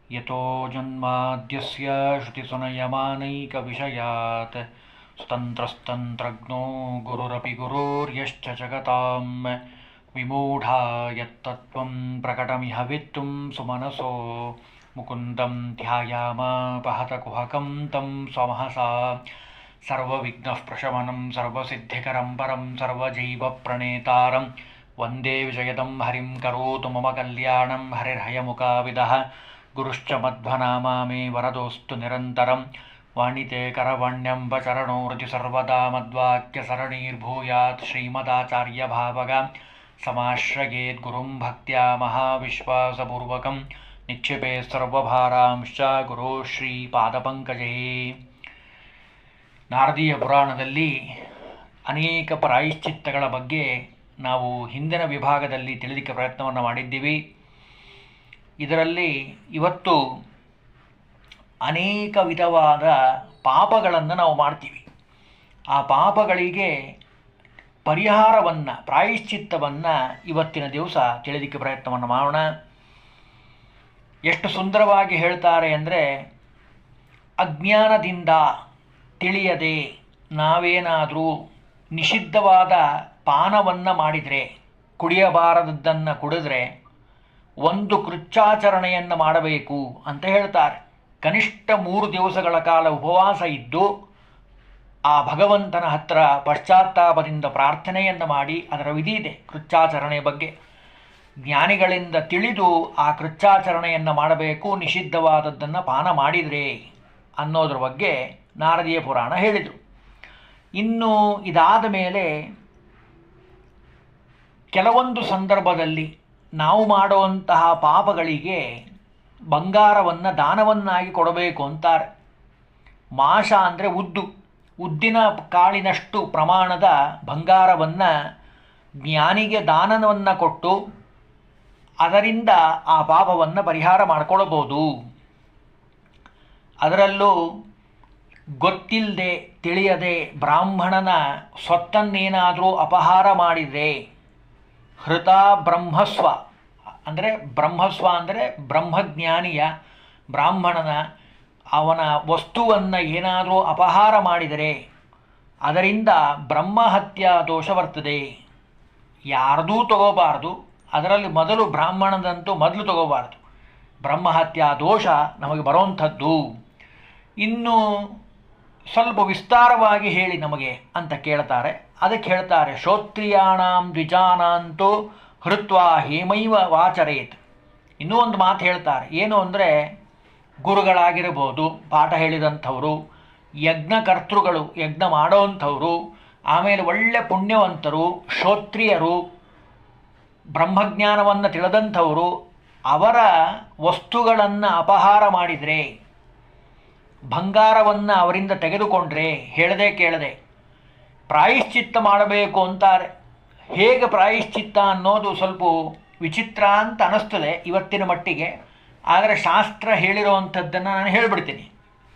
ಯತೋ ಜನ್ಮಾದ್ಯಸ್ಯ ಶ್ರುತಿಸುನಯಮಾನೈಕವಿಷಯಾತ್ ಸ್ವತಂತ್ರಸ್ತಂತ್ರಜ್ಞೋ ಗುರುರಪಿ ಗುರೋರ್ಯಶ್ಚ ಜಗತಾಂ ವಿಮೂಢಾ ಯತ್ತತ್ವಂ ಪ್ರಕಟಮಿಹ ವಿತ್ತುಂ ಸುಮನಸೋ ಮುಕುಂದಂ ಧ್ಯಾಯಾಮಾಪಹತಕುಹಕಂ ತಂ ಸ್ವಮಹಸಾ ಸರ್ವವಿಘ್ನಃ ಪ್ರಶಮನಂ ಸರ್ವಸಿದ್ಧಿಕರಂ ಪರಂ ಸರ್ವಜೈವಪ್ರಣೇತಾರಂ ವಂದೇ ವಿಜಯದಂ ಹರಿಂ ಕರೋತು ಮಮ ಕಲ್ಯಾಣಂ ಹರಿರ್ಹಯಮುಖಾವಿದಃ ಗುರುಶ್ಚ ಮಧ್ವನಾಮಾ ಮೇ ವರದೋಸ್ತು ನಿರಂತರಂ ವಾಣಿತೆ ಕರವಣ್ಯಂಬ ಚರಣೋರ್ಜಿ ಸರ್ವದಾ ಮದ್ವಾಕ್ಯಸರಣೀರ್ಭೂಯಾತ್ ಶ್ರೀಮದಾಚಾರ್ಯಭಾವಗ ಸಮಾಶ್ರಯೇತ್ ಗುರುಂ ಭಕ್ತ್ಯಾ ಮಹಾವಿಶ್ವಾಸಪೂರ್ವಕಂ ನಿಕ್ಷಿಪೇ ಸರ್ವಭಾರಾಂಶ್ಚ ಗುರೋ ಶ್ರೀಪಾದಪಂಕಜೇ. ನಾರದೀಯ ಪುರಾಣದಲ್ಲಿ ಅನೇಕ ಪ್ರಾಯಶ್ಚಿತ್ತಗಳ ಬಗ್ಗೆ ನಾವು ಹಿಂದಿನ ವಿಭಾಗದಲ್ಲಿ ತಿಳಿಲಿಕ್ಕೆ ಪ್ರಯತ್ನವನ್ನು ಮಾಡಿದ್ದೀವಿ. ಇದರಲ್ಲಿ ಇವತ್ತು ಅನೇಕ ವಿಧವಾದ ಪಾಪಗಳನ್ನು ನಾವು ಮಾಡ್ತೀವಿ. ಆ ಪಾಪಗಳಿಗೆ ಪರಿಹಾರವನ್ನು, ಪ್ರಾಯಶ್ಚಿತ್ತವನ್ನು ಇವತ್ತಿನ ದಿವಸ ತಿಳಿಲಿಕ್ಕೆ ಪ್ರಯತ್ನವನ್ನು ಮಾಡೋಣ. ಎಷ್ಟು ಸುಂದರವಾಗಿ ಹೇಳ್ತಾರೆ ಅಂದರೆ, ಅಜ್ಞಾನದಿಂದ ತಿಳಿಯದೆ ನಾವೇನಾದರೂ ನಿಷಿದ್ಧವಾದ ಪಾನವನ್ನು ಮಾಡಿದರೆ, ಕುಡಿಯಬಾರದದ್ದನ್ನು ಕುಡಿದ್ರೆ ಒಂದು ಕೃಚ್ಚಾಚರಣೆಯನ್ನು ಮಾಡಬೇಕು ಅಂತ ಹೇಳ್ತಾರೆ. ಕನಿಷ್ಠ 3 ದಿವಸಗಳ ಕಾಲ ಉಪವಾಸ ಇದ್ದು ಆ ಭಗವಂತನ ಹತ್ರ ಪಶ್ಚಾತ್ತಾಪದಿಂದ ಪ್ರಾರ್ಥನೆಯನ್ನು ಮಾಡಿ, ಅದರ ವಿಧಿ ಇದೆ ಕೃಚ್ಚಾಚರಣೆ ಬಗ್ಗೆ. ಜ್ಞಾನಿಗಳಿಂದ ತಿಳಿದು ಆ ಕೃಚ್ಚಾಚರಣೆಯನ್ನು ಮಾಡಬೇಕು, ನಿಷಿದ್ಧವಾದದ್ದನ್ನು ಪಾನ ಮಾಡಿದರೆ ಅನ್ನೋದ್ರ ಬಗ್ಗೆ ನಾರದೀಯ ಪುರಾಣ ಹೇಳಿದರು. ಇನ್ನು ಇದಾದ ಮೇಲೆ ಕೆಲವೊಂದು ಸಂದರ್ಭದಲ್ಲಿ ನಾವು ಮಾಡುವಂತಹ ಪಾಪಗಳಿಗೆ ಬಂಗಾರವನ್ನು ದಾನವನ್ನಾಗಿ ಕೊಡಬೇಕು ಅಂತಾರೆ. ಮಾಷ ಅಂದರೆ ಉದ್ದಿನ ಕಾಳಿನಷ್ಟು ಪ್ರಮಾಣದ ಬಂಗಾರವನ್ನು ಜ್ಞಾನಿಗೆ ದಾನವನ್ನು ಕೊಟ್ಟು ಅದರಿಂದ ಆ ಪಾಪವನ್ನು ಪರಿಹಾರ ಮಾಡಿಕೊಳ್ಳಬಹುದು. ಅದರಲ್ಲೂ ಗೊತ್ತಿಲ್ಲದೆ ತಿಳಿಯದೆ ಬ್ರಾಹ್ಮಣನ ಸ್ವತ್ತನ್ನೇನಾದರೂ ಅಪಹಾರ ಮಾಡಿದರೆ, ಹೃತ ಬ್ರಹ್ಮಸ್ವ ಅಂದರೆ ಬ್ರಹ್ಮಜ್ಞಾನಿಯ ಬ್ರಾಹ್ಮಣನ ಅವನ ವಸ್ತುವನ್ನು ಏನಾದರೂ ಅಪಹಾರ ಮಾಡಿದರೆ ಅದರಿಂದ ಬ್ರಹ್ಮಹತ್ಯಾ ದೋಷ ಬರ್ತದೆ. ಯಾರ್ದೂ ತಗೋಬಾರ್ದು, ಅದರಲ್ಲಿ ಮೊದಲು ಬ್ರಾಹ್ಮಣದಂತೂ ಮೊದಲು ತಗೋಬಾರ್ದು. ಬ್ರಹ್ಮಹತ್ಯಾ ದೋಷ ನಮಗೆ ಬರುವಂಥದ್ದು. ಇನ್ನು ಸ್ವಲ್ಪ ವಿಸ್ತಾರವಾಗಿ ಹೇಳಿ ನಮಗೆ ಅಂತ ಕೇಳ್ತಾರೆ. ಅದಕ್ಕೆ ಹೇಳ್ತಾರೆ, ಶ್ರೋತ್ರಿಯಾಣಾಂ ದ್ವಿಜಾನಾಂತೋ ಹೃತ್ವಾ ಹೇಮೈವ ವಾಚರೇತ್. ಇನ್ನೂ ಒಂದು ಮಾತು ಹೇಳ್ತಾರೆ, ಏನು ಅಂದರೆ ಗುರುಗಳಾಗಿರ್ಬೋದು, ಪಾಠ ಹೇಳಿದಂಥವರು, ಯಜ್ಞಕರ್ತೃಗಳು, ಯಜ್ಞ ಮಾಡೋವಂಥವರು, ಆಮೇಲೆ ಒಳ್ಳೆ ಪುಣ್ಯವಂತರು, ಶ್ರೋತ್ರಿಯರು, ಬ್ರಹ್ಮಜ್ಞಾನವನ್ನು ತಿಳಿದಂಥವರು, ಅವರ ವಸ್ತುಗಳನ್ನು ಅಪಹಾರ ಮಾಡಿದರೆ, ಬಂಗಾರವನ್ನು ಅವರಿಂದ ತೆಗೆದುಕೊಂಡ್ರೆ ಹೇಳದೆ ಕೇಳದೆ ಪ್ರಾಯಶ್ಚಿತ್ತ ಮಾಡಬೇಕು ಅಂತಾರೆ. ಹೇಗೆ ಪ್ರಾಯಶ್ಚಿತ್ತ ಅನ್ನೋದು ಸ್ವಲ್ಪ ವಿಚಿತ್ರ ಅಂತ ಅನ್ನಿಸ್ತದೆ ಇವತ್ತಿನ ಮಟ್ಟಿಗೆ. ಆದರೆ ಶಾಸ್ತ್ರ ಹೇಳಿರುವಂಥದ್ದನ್ನು ನಾನು ಹೇಳಿಬಿಡ್ತೀನಿ.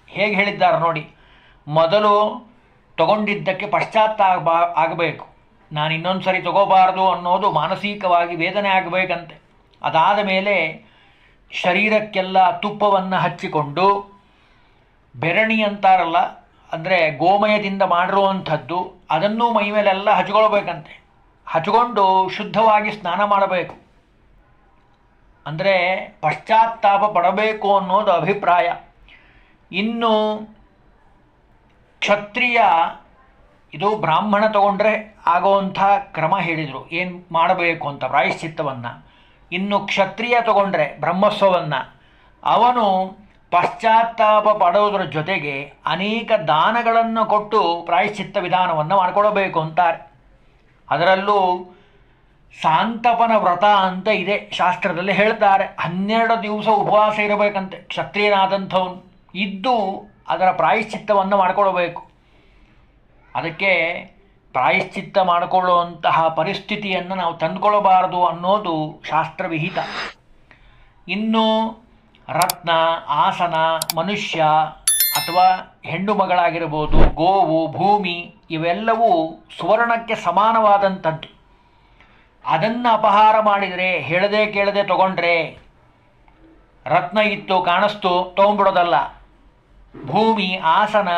ಹೇಗೆ ಹೇಳಿದ್ದಾರೆ ನೋಡಿ. ಮೊದಲು ತಗೊಂಡಿದ್ದಕ್ಕೆ ಪಶ್ಚಾತ್ತಾಪ ಆಗಬೇಕು. ನಾನು ಇನ್ನೊಂದು ಸರಿ ತಗೋಬಾರ್ದು ಅನ್ನೋದು ಮಾನಸಿಕವಾಗಿ ವೇದನೆ ಆಗಬೇಕಂತೆ. ಅದಾದ ಮೇಲೆ ಶರೀರಕ್ಕೆಲ್ಲ ತುಪ್ಪವನ್ನು ಹಚ್ಚಿಕೊಂಡು, ಬೆರಣಿ ಅಂತಾರಲ್ಲ, ಅಂದರೆ ಗೋಮಯದಿಂದ ಮಾಡಿರುವಂಥದ್ದು, ಅದನ್ನೂ ಮೈಮೇಲೆಲ್ಲ ಹಚ್ಕೊಳ್ಬೇಕಂತೆ. ಹಚ್ಕೊಂಡು ಶುದ್ಧವಾಗಿ ಸ್ನಾನ ಮಾಡಬೇಕು. ಅಂದರೆ ಪಶ್ಚಾತ್ತಾಪ ಪಡಬೇಕು ಅನ್ನೋದು ಅಭಿಪ್ರಾಯ. ಇನ್ನು ಕ್ಷತ್ರಿಯ, ಇದು ಬ್ರಾಹ್ಮಣ ತಗೊಂಡ್ರೆ ಆಗೋವಂಥ ಕ್ರಮ ಹೇಳಿದರು, ಏನು ಮಾಡಬೇಕು ಅಂತ ಪ್ರಾಯಶ್ಚಿತ್ತವನ್ನು. ಇನ್ನು ಕ್ಷತ್ರಿಯ ತಗೊಂಡ್ರೆ ಬ್ರಹ್ಮಸ್ವವನ್ನು, ಅವನು ಪಶ್ಚಾತ್ತಾಪ ಪಡೋದ್ರ ಜೊತೆಗೆ ಅನೇಕ ದಾನಗಳನ್ನು ಕೊಟ್ಟು ಪ್ರಾಯಶ್ಚಿತ್ತ ವಿಧಾನವನ್ನು ಮಾಡಿಕೊಡಬೇಕು ಅಂತಾರೆ. ಅದರಲ್ಲೂ ಸಾಂತಪನ ವ್ರತ ಅಂತ ಇದೆ, ಶಾಸ್ತ್ರದಲ್ಲಿ ಹೇಳ್ತಾರೆ. 12 ದಿವಸ ಉಪವಾಸ ಇರಬೇಕಂತೆ ಕ್ಷತ್ರಿಯನಾದಂಥವನು. ಇದ್ದು ಅದರ ಪ್ರಾಯಶ್ಚಿತ್ತವನ್ನು ಮಾಡಿಕೊಡಬೇಕು. ಅದಕ್ಕೆ ಪ್ರಾಯಶ್ಚಿತ್ತ ಮಾಡಿಕೊಳ್ಳುವಂತಹ ಪರಿಸ್ಥಿತಿಯನ್ನು ನಾವು ತಂದುಕೊಳ್ಳಬಾರದು ಅನ್ನೋದು ಶಾಸ್ತ್ರವಿಹಿತ. ಇನ್ನು ರತ್ನ, ಆಸನ, ಮನುಷ್ಯ ಅಥವಾ ಹೆಣ್ಣು ಮಗಳಾಗಿರ್ಬೋದು, ಗೋವು, ಭೂಮಿ, ಇವೆಲ್ಲವೂ ಸುವರ್ಣಕ್ಕೆ ಸಮಾನವಾದಂಥದ್ದು. ಅದನ್ನು ಅಪಹಾರ ಮಾಡಿದರೆ, ಹೇಳದೆ ಕೇಳದೆ ತಗೊಂಡ್ರೆ ರತ್ನ ಇತ್ತು ಕಾಣಿಸ್ತು ತೊಗೊಂಡ್ಬಿಡೋದಲ್ಲ. ಭೂಮಿ, ಆಸನ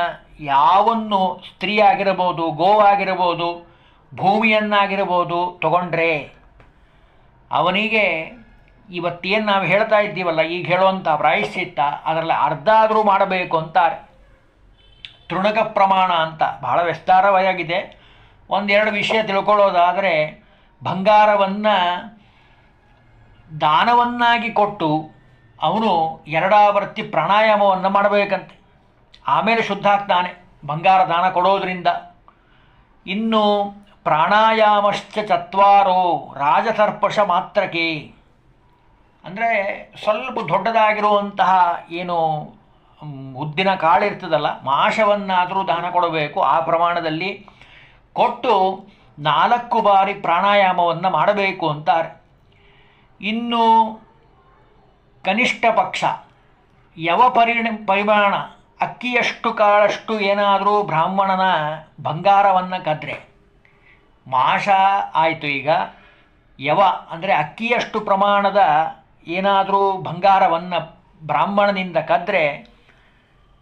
ಯಾವನ್ನು ಸ್ತ್ರೀ ಆಗಿರಬಹುದು, ಗೋವಾಗಿರಬಹುದು, ಭೂಮಿಯನ್ನಾಗಿರಬಹುದು ತಗೊಂಡ್ರೆ ಅವನಿಗೆ ಇವತ್ತೇನು ನಾವು ಹೇಳ್ತಾ ಇದ್ದೀವಲ್ಲ, ಈಗ ಹೇಳುವಂಥ ಪ್ರಾಯಶ್ಚಿತ್ತ ಅದರಲ್ಲಿ ಅರ್ಧ ಆದರೂ ಮಾಡಬೇಕು ಅಂತಾರೆ. ತೃಣಕ ಪ್ರಮಾಣ ಅಂತ ಬಹಳ ವಿಸ್ತಾರವಾಗಿದೆ. ಒಂದೆರಡು ವಿಷಯ ತಿಳ್ಕೊಳ್ಳೋದಾದರೆ, ಬಂಗಾರವನ್ನು ದಾನವನ್ನಾಗಿ ಕೊಟ್ಟು ಅವನು ಎರಡಾವರ್ತಿ ಪ್ರಾಣಾಯಾಮವನ್ನು ಮಾಡಬೇಕಂತೆ, ಆಮೇಲೆ ಶುದ್ಧ ಆಗ್ತಾನೆ ಬಂಗಾರ ದಾನ ಕೊಡೋದ್ರಿಂದ. ಇನ್ನು ಪ್ರಾಣಾಯಾಮಶ್ಚ ಚತ್ವಾರೋ ರಾಜಸರ್ಪಶ ಮಾತ್ರಕ್ಕೆ, ಅಂದರೆ ಸ್ವಲ್ಪ ದೊಡ್ಡದಾಗಿರುವಂತಹ ಏನು ಉದ್ದಿನ ಕಾಳಿರ್ತದಲ್ಲ, ಮಾಷವನ್ನಾದರೂ ದಾನ ಕೊಡಬೇಕು. ಆ ಪ್ರಮಾಣದಲ್ಲಿ ಕೊಟ್ಟು 4 ಬಾರಿ ಪ್ರಾಣಾಯಾಮವನ್ನು ಮಾಡಬೇಕು ಅಂತಾರೆ. ಇನ್ನು ಕನಿಷ್ಠ ಪಕ್ಷ ಪರಿಮಾಣ ಅಕ್ಕಿಯಷ್ಟು ಕಾಳಷ್ಟು ಏನಾದರೂ ಬ್ರಾಹ್ಮಣನ ಬಂಗಾರವನ್ನು ಕದ್ರೆ, ಮಾಷ ಆಯಿತು, ಈಗ ಅಂದರೆ ಅಕ್ಕಿಯಷ್ಟು ಪ್ರಮಾಣದ ಏನಾದರೂ ಬಂಗಾರವನ್ನು ಬ್ರಾಹ್ಮಣನಿಂದ ಕದ್ರೆ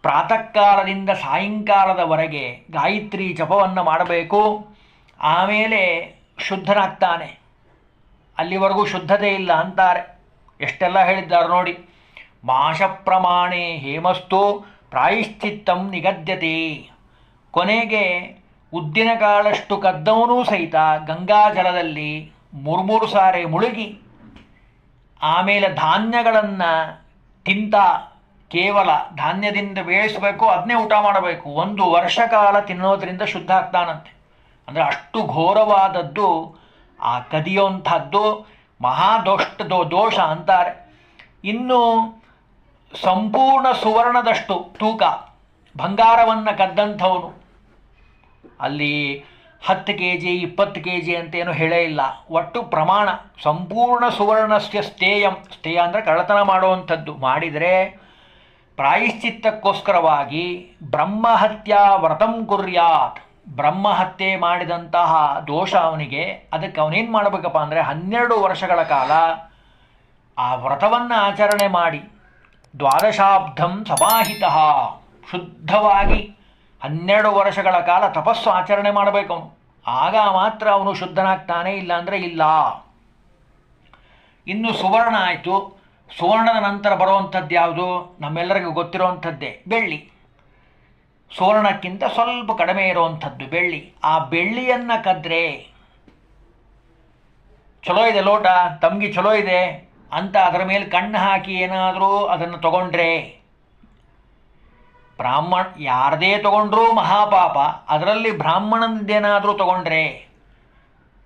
ಪ್ರಾತಃ ಕಾಲದಿಂದ ಸಾಯಂಕಾಲದವರೆಗೆ ಗಾಯತ್ರಿ ಜಪವನ್ನು ಮಾಡಬೇಕು. ಆಮೇಲೆ ಶುದ್ಧನಾಗ್ತಾನೆ. ಅಲ್ಲಿವರೆಗೂ ಶುದ್ಧತೆ ಇಲ್ಲ ಅಂತಾರೆ. ಎಷ್ಟೆಲ್ಲ ಹೇಳಿದ್ದಾರೆ ನೋಡಿ. ಮಾಷ ಪ್ರಮಾಣೆ ಹೇಮಸ್ತು ಪ್ರಾಯಶ್ಚಿತ್ತಂ ನಿಗದ್ಯತೆ. ಕೊನೆಗೆ ಉದ್ದಿನ ಕಾಳಷ್ಟು ಕದ್ದವನೂ ಸಹಿತ ಗಂಗಾಜಲದಲ್ಲಿ 3 ಸಾರಿ ಮುಳುಗಿ ಆಮೇಲೆ ಧಾನ್ಯಗಳನ್ನು ತಿಂತ, ಕೇವಲ ಧಾನ್ಯದಿಂದ ಬೇಯಿಸಬೇಕು, ಅದನ್ನೇ ಊಟ ಮಾಡಬೇಕು. 1 ವರ್ಷ ಕಾಲ ತಿನ್ನೋದ್ರಿಂದ ಶುದ್ಧ ಆಗ್ತಾನಂತೆ. ಅಂದರೆ ಅಷ್ಟು ಘೋರವಾದದ್ದು ಆ ಕದಿಯುವಂಥದ್ದು, ದೋಷ ಅಂತಾರೆ. ಇನ್ನು ಸಂಪೂರ್ಣ ಸುವರ್ಣದಷ್ಟು ತೂಕ ಬಂಗಾರವನ್ನು ಕದ್ದಂಥವನು, ಅಲ್ಲಿ 10 kg 20 kg ಅಂತೇನು ಹೇಳೇ ಇಲ್ಲ, ಒಟ್ಟು ಪ್ರಮಾಣ ಸಂಪೂರ್ಣ ಸುವರ್ಣಸ್ಯ ಸ್ಥೇಯ ಅಂದರೆ ಕಳ್ಳತನ ಮಾಡುವಂಥದ್ದು ಮಾಡಿದರೆ ಪ್ರಾಯಶ್ಚಿತ್ತಕ್ಕೋಸ್ಕರವಾಗಿ ಬ್ರಹ್ಮಹತ್ಯಾ ವ್ರತಂ ಕುರ್ಯಾತ್. ಬ್ರಹ್ಮಹತ್ಯೆ ಮಾಡಿದಂತಹ ದೋಷ ಅವನಿಗೆ. ಅದಕ್ಕೆ ಅವನೇನು ಮಾಡಬೇಕಪ್ಪ ಅಂದರೆ 12 ವರ್ಷಗಳ ಕಾಲ ಆ ವ್ರತವನ್ನು ಆಚರಣೆ ಮಾಡಿ ದ್ವಾದಶಾಬ್ಧಂ ಸಮಾಹಿತ, ಶುದ್ಧವಾಗಿ 12 ವರ್ಷಗಳ ಕಾಲ ತಪಸ್ಸು ಆಚರಣೆ ಮಾಡಬೇಕು ಅವನು. ಆಗ ಮಾತ್ರ ಅವನು ಶುದ್ಧನಾಗ್ತಾನೆ, ಇಲ್ಲಾಂದರೆ ಇಲ್ಲ. ಇನ್ನು ಸುವರ್ಣ ಆಯಿತು. ಸುವರ್ಣದ ನಂತರ ಬರುವಂಥದ್ದು ಯಾವುದು? ನಮ್ಮೆಲ್ಲರಿಗೂ ಗೊತ್ತಿರುವಂಥದ್ದೇ ಬೆಳ್ಳಿ. ಸುವರ್ಣಕ್ಕಿಂತ ಸ್ವಲ್ಪ ಕಡಿಮೆ ಇರುವಂಥದ್ದು ಬೆಳ್ಳಿ. ಆ ಬೆಳ್ಳಿಯನ್ನು ಕದ್ರೆ ಚಲೋ ಇದೆ ಲೋಟ, ತಮ್ಗೆ ಚಲೋ ಇದೆ ಅಂತ ಅದರ ಮೇಲೆ ಕಣ್ಣು ಹಾಕಿ ಏನಾದರೂ ಅದನ್ನು ತಗೊಂಡ್ರೆ, ಯಾರದೇ ತಗೊಂಡ್ರೂ ಮಹಾಪಾಪ. ಅದರಲ್ಲಿ ಬ್ರಾಹ್ಮಣನದ್ದೇನಾದರೂ ತಗೊಂಡ್ರೆ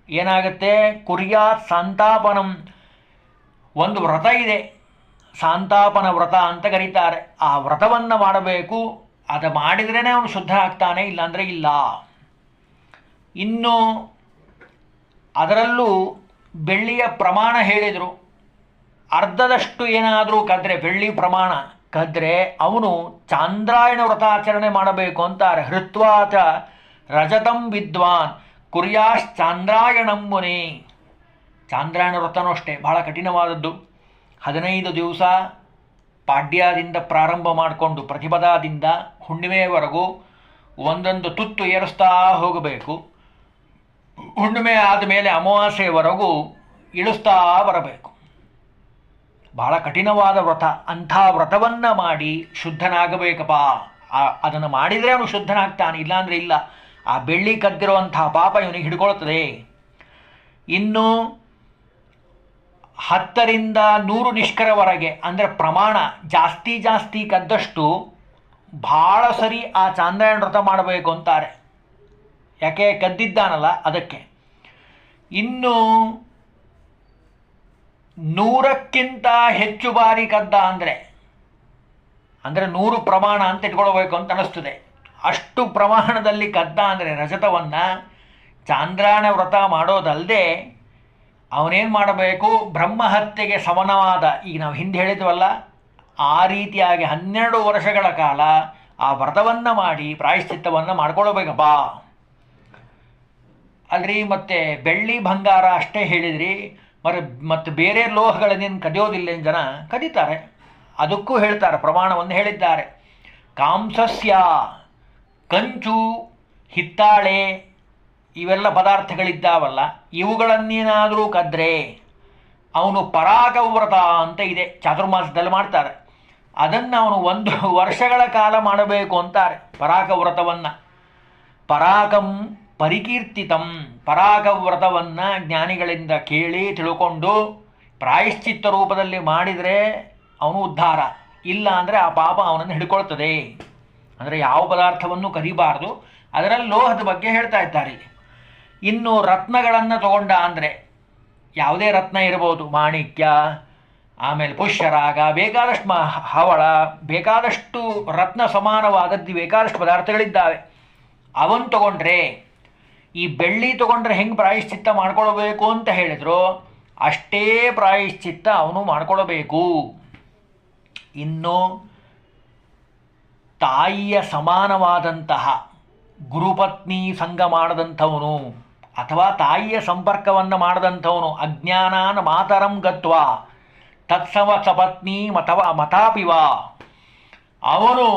ಏನಾಗುತ್ತೆ? ಕುರ್ಯಾತ್ ಸಂತಾಪನಂ. ಒಂದು ವ್ರತ ಇದೆ, ಸಂತಾಪನ ವ್ರತ ಅಂತ ಕರೀತಾರೆ. ಆ ವ್ರತವನ್ನು ಮಾಡಬೇಕು. ಅದು ಮಾಡಿದ್ರೇ ಅವನು ಶುದ್ಧ ಆಗ್ತಾನೆ, ಇಲ್ಲಾಂದರೆ ಇಲ್ಲ. ಇನ್ನು ಅದರಲ್ಲೂ ಬೆಳ್ಳಿಯ ಪ್ರಮಾಣ ಹೇಳಿದರು. ಅರ್ಧದಷ್ಟು ಏನಾದರೂ ಕದ್ರೆ, ಬೆಳ್ಳಿ ಪ್ರಮಾಣ ಕದ್ರೆ ಅವನು ಚಾಂದ್ರಾಯಣ ವ್ರತಾಚರಣೆ ಮಾಡಬೇಕು ಅಂತಾರೆ. ಹೃತ್ವಾಚ ರಜತಂ ವಿದ್ವಾನ್ ಕುರ್ಯಾಶ್ಚಾಂದ್ರಾಯಣಂ ಮುನಿ. ಚಾಂದ್ರಾಯಣ ವ್ರತನೂ ಅಷ್ಟೇ ಬಹಳ ಕಠಿಣವಾದದ್ದು. 15 ದಿವಸ ಪಾಡ್ಯದಿಂದ ಪ್ರಾರಂಭ ಮಾಡಿಕೊಂಡು ಪ್ರತಿಪದಾದಿಂದ ಹುಣ್ಣಿಮೆಯವರೆಗೂ ಒಂದೊಂದು ತುತ್ತು ಏರಿಸ್ತಾ ಹೋಗಬೇಕು. ಹುಣ್ಣಿಮೆ ಆದಮೇಲೆ ಅಮಾವಾಸ್ಯೆಯವರೆಗೂ ಇಳಿಸ್ತಾ ಬರಬೇಕು. ಬಹಳ ಕಠಿಣವಾದ ವ್ರತ. ಅಂಥ ವ್ರತವನ್ನು ಮಾಡಿ ಶುದ್ಧನಾಗಬೇಕಪ್ಪ. ಅದನ್ನು ಮಾಡಿದರೆ ಅವನು ಶುದ್ಧನಾಗ್ತಾನೆ, ಇಲ್ಲಾಂದರೆ ಇಲ್ಲ. ಆ ಬೆಳ್ಳಿ ಕದ್ದಿರುವಂತಹ ಪಾಪ ಇವನಿಗೆ ಹಿಡ್ಕೊಳ್ತದೆ. ಇನ್ನು 10ರಿಂದ 100 ನಿಷ್ಕರವರೆಗೆ, ಅಂದರೆ ಪ್ರಮಾಣ ಜಾಸ್ತಿ ಕದ್ದಷ್ಟು ಭಾಳ ಸರಿ ಆ ಚಾಂದ್ರಾಯಣ ವ್ರತ ಮಾಡಬೇಕು ಅಂತಾರೆ. ಯಾಕೆ? ಕದ್ದಿದ್ದಾನಲ್ಲ ಅದಕ್ಕೆ. ಇನ್ನು 100ಕ್ಕಿಂತ ಹೆಚ್ಚು ಬಾರಿ ಕದ್ದ ಅಂದರೆ 100 ಪ್ರಮಾಣ ಅಂತ ಇಟ್ಕೊಳ್ಬೇಕು ಅಂತ ಅನ್ನಿಸ್ತದೆ. ಅಷ್ಟು ಪ್ರಮಾಣದಲ್ಲಿ ಕದ್ದ ಅಂದರೆ ರಜತವನ್ನು ಚಾಂದ್ರಾಯಣ ವ್ರತ ಮಾಡೋದಲ್ಲದೆ ಅವನೇನು ಮಾಡಬೇಕು? ಬ್ರಹ್ಮಹತ್ಯೆಗೆ ಸಮನವಾದ, ಈಗ ನಾವು ಹಿಂದೆ ಹೇಳಿದ್ವಲ್ಲ ಆ ರೀತಿಯಾಗಿ 12 ವರ್ಷಗಳ ಕಾಲ ಆ ವ್ರತವನ್ನು ಮಾಡಿ ಪ್ರಾಯಶ್ಚಿತ್ತವನ್ನು ಮಾಡ್ಕೊಳ್ಬೇಕಪ್ಪ. ಅಲ್ರಿ, ಮತ್ತೆ ಬೆಳ್ಳಿ ಬಂಗಾರ ಅಷ್ಟೇ ಹೇಳಿದ್ರಿ, ಮತ್ತು ಬೇರೆ ಲೋಹಗಳನ್ನೇನು ಕದಿಯೋದಿಲ್ಲ ಜನ? ಕದೀತಾರೆ. ಅದಕ್ಕೂ ಹೇಳ್ತಾರೆ, ಪ್ರಮಾಣವನ್ನು ಹೇಳಿದ್ದಾರೆ. ಕಾಂಸಸ್ಯ, ಕಂಚು, ಹಿತ್ತಾಳೆ ಇವೆಲ್ಲ ಪದಾರ್ಥಗಳಿದ್ದಾವಲ್ಲ, ಇವುಗಳನ್ನೇನಾದರೂ ಕದ್ರೆ ಅವನು ಪರಾಗವ್ರತ ಅಂತ ಇದೆ, ಚಾತುರ್ಮಾಸದಲ್ಲಿ ಮಾಡ್ತಾರೆ. ಅದನ್ನು ಅವನು 1 ವರ್ಷಗಳ ಕಾಲ ಮಾಡಬೇಕು ಅಂತಾರೆ ಪರಾಗವ್ರತವನ್ನು. ಪರಾಗಂ ಪರಿಕೀರ್ತಿತಂ, ಪರಾಗವ್ರತವನ್ನು ಜ್ಞಾನಿಗಳಿಂದ ಕೇಳಿ ತಿಳ್ಕೊಂಡು ಪ್ರಾಯಶ್ಚಿತ್ತ ರೂಪದಲ್ಲಿ ಮಾಡಿದರೆ ಅವನು ಉದ್ಧಾರ, ಇಲ್ಲ ಅಂದರೆ ಆ ಪಾಪ ಅವನನ್ನು ಹಿಡ್ಕೊಳ್ತದೆ. ಅಂದರೆ ಯಾವ ಪದಾರ್ಥವನ್ನು ಕದಿಬಾರ್ದು. ಅದರಲ್ಲಿ ಲೋಹದ ಬಗ್ಗೆ ಹೇಳ್ತಾ ಇದ್ದಾರೆ. ಇನ್ನು ರತ್ನಗಳನ್ನು ತಗೊಂಡ ಅಂದರೆ ಯಾವುದೇ ರತ್ನ ಇರ್ಬೋದು, ಮಾಣಿಕ್ಯ, ಆಮೇಲೆ ಪುಷ್ಯರಾಗ, ಬೇಕಾದಷ್ಟು ಹವಳ, ಬೇಕಾದಷ್ಟು ರತ್ನ ಸಮಾನವಾದದ್ದು ಬೇಕಾದಷ್ಟು ಪದಾರ್ಥಗಳಿದ್ದಾವೆ. ಅವನು ತಗೊಂಡ್ರೆ, ಈ ಬೆಳ್ಳಿ ತಗೊಂಡ್ರೆ ಹೆಂಗೆ ಪ್ರಾಯಶ್ಚಿತ್ತ ಮಾಡ್ಕೊಳ್ಬೇಕು ಅಂತ ಹೇಳಿದ್ರು ಅಷ್ಟೇ ಪ್ರಾಯಶ್ಚಿತ್ತ ಅವನು ಮಾಡ್ಕೊಳ್ಬೇಕು. ಇನ್ನು ತಾಯಿಯ ಸಮಾನವಾದಂತಹ ಗುರುಪತ್ನಿ ಸಂಘ ಮಾಡದಂಥವನು ಅಥವಾ ತಾಯಿಯ ಸಂಪರ್ಕವನ್ನು ಮಾಡದಂಥವನು, ಅಜ್ಞಾನಾನ್ ಮಾತರಂ ಗತ್ವ ತತ್ಸವ ಸಪತ್ನಿ ಮತಾಪಿವ, ಅವನು